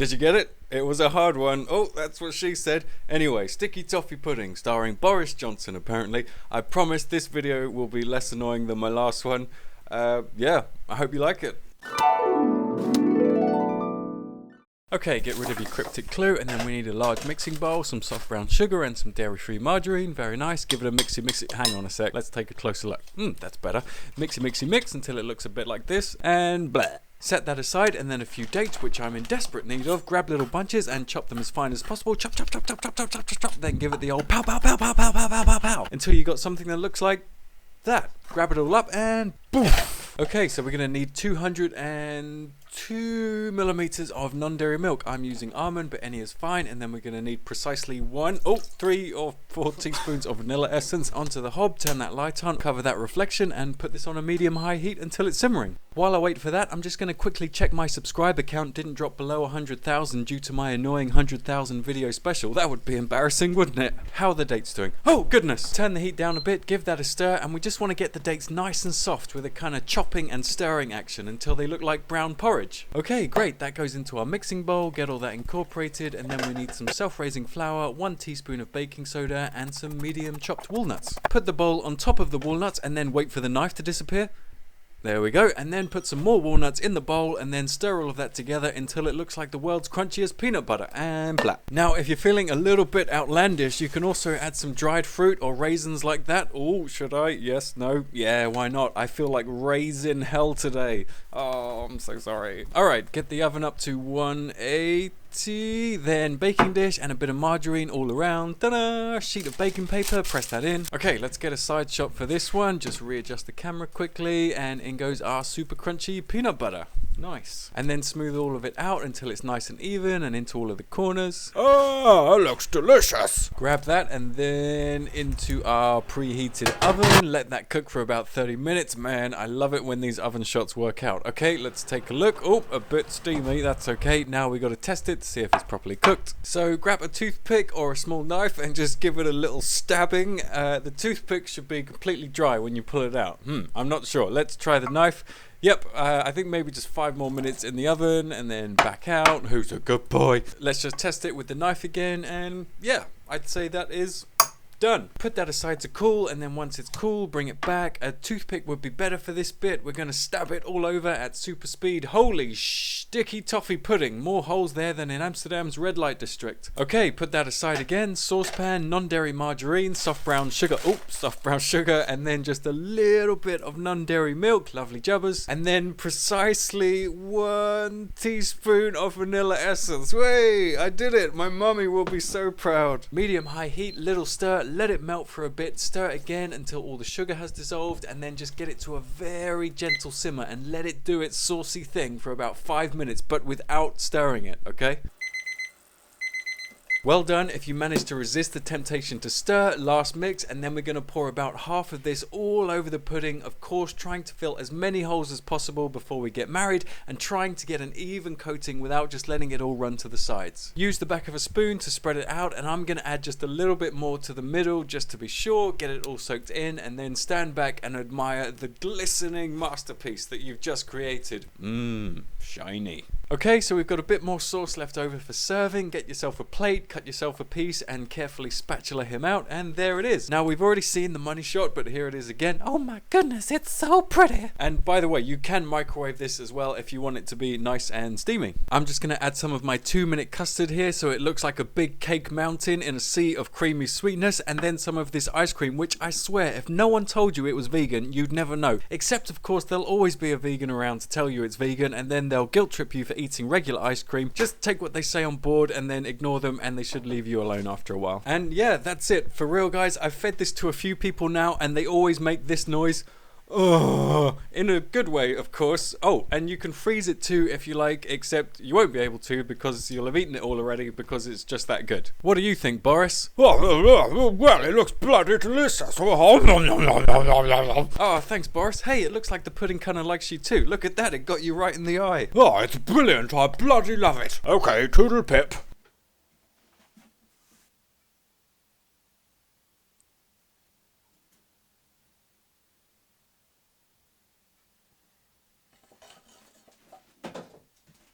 Did you get it? It was a hard one. Oh, that's what she said. Anyway, sticky toffee pudding starring Boris Johnson apparently. I promise this video will be less annoying than my last one. Yeah, I hope you like it. Okay, get rid of your cryptic clue, and then we need a large mixing bowl, some soft brown sugar and some dairy-free margarine. Very nice. Give it a mixy. Hang on a sec. Let's take a closer look. That's better. Mix until it looks a bit like this, and blah. Set that aside, and then a few dates, which I'm in desperate need of. Grab little bunches and chop them as fine as possible. Chop. Then give it the old pow, until you got something that looks like that. Grab it all up and boom. Okay, so we're going to need 202 milliliters of non-dairy milk. I'm using almond, but any is fine. And then we're going to need precisely 3 or 4 teaspoons of vanilla essence onto the hob. Turn that light on, cover that reflection, and put this on a medium-high heat until it's simmering. While I wait for that, I'm just going to quickly check my subscriber count didn't drop below 100,000 due to my annoying 100,000 video special. That would be embarrassing, wouldn't it? How are the dates doing? Oh, goodness! Turn the heat down a bit, give that a stir, and we just want to get the dates nice and soft with a kind of chopping and stirring action until they look like brown porridge. Okay, great. That goes into our mixing bowl. Get all that incorporated, and then we need some self-raising flour, 1 teaspoon of baking soda, and some medium chopped walnuts. Put the bowl on top of the walnuts and then wait for the knife to disappear. There we go, and then put some more walnuts in the bowl and then stir all of that together until it looks like the world's crunchiest peanut butter, and blah. Now, if you're feeling a little bit outlandish, you can also add some dried fruit or raisins like that. Oh, should I? Yes, no, yeah, why not? I feel like raisin hell today. Oh, I'm so sorry. Alright, get the oven up to 180. Then baking dish and a bit of margarine all around. Ta-da! Sheet of baking paper, press that in. Okay, let's get a side shot for this one. Just readjust the camera quickly, and in goes our super crunchy peanut butter. Nice. And then smooth all of it out until it's nice and even and into all of the corners. Oh, it looks delicious. Grab that and then into our preheated oven. Let that cook for about 30 minutes. Man, I love it when these oven shots work out. Okay, let's take a look. Oh, a bit steamy. That's okay. Now we got to test it to see if it's properly cooked. So grab a toothpick or a small knife and just give it a little stabbing. The toothpick should be completely dry when you pull it out. I'm not sure. Let's try the knife. Yep, I think maybe just 5 more minutes in the oven and then back out. Who's a good boy? Let's just test it with the knife again, and yeah, I'd say that is done. Put that aside to cool, and then once it's cool, bring it back. A toothpick would be better for this bit. We're going to stab it all over at super speed. Holy sticky toffee pudding. More holes there than in Amsterdam's red light district. Okay, put that aside again. Saucepan, non-dairy margarine, soft brown sugar, and then just a little bit of non-dairy milk. Lovely jubbers. And then precisely 1 teaspoon of vanilla essence. Way, I did it. My mummy will be so proud. Medium-high heat, little stir. Let it melt for a bit, stir it again until all the sugar has dissolved, and then just get it to a very gentle simmer and let it do its saucy thing for about 5 minutes, but without stirring it, okay? Well done if you managed to resist the temptation to stir. Last mix, and then we're going to pour about half of this all over the pudding, of course trying to fill as many holes as possible before we get married, and trying to get an even coating without just letting it all run to the sides. Use the back of a spoon to spread it out, and I'm going to add just a little bit more to the middle just to be sure, get it all soaked in, and then stand back and admire the glistening masterpiece that you've just created. Shiny. Okay, so we've got a bit more sauce left over for serving. Get yourself a plate, cut yourself a piece, and carefully spatula him out, and there it is. Now, we've already seen the money shot, but here it is again. Oh my goodness, it's so pretty. And by the way, you can microwave this as well if you want it to be nice and steamy. I'm just going to add some of my 2-minute custard here so it looks like a big cake mountain in a sea of creamy sweetness, and then some of this ice cream, which I swear, if no one told you it was vegan, you'd never know. Except, of course, there'll always be a vegan around to tell you it's vegan, and then they'll guilt trip you for eating regular ice cream. Just take what they say on board and then ignore them, and they should leave you alone after a while. And yeah, that's it. For real, guys, I've fed this to a few people now, and they always make this noise. Oh, in a good way, of course. Oh, and you can freeze it too if you like, except you won't be able to because you'll have eaten it all already because it's just that good. What do you think, Boris? Well, it looks bloody delicious. Oh, thanks, Boris. Hey, it looks like the pudding kind of likes you too. Look at that, it got you right in the eye. Oh, it's brilliant. I bloody love it. Okay, toodle pip.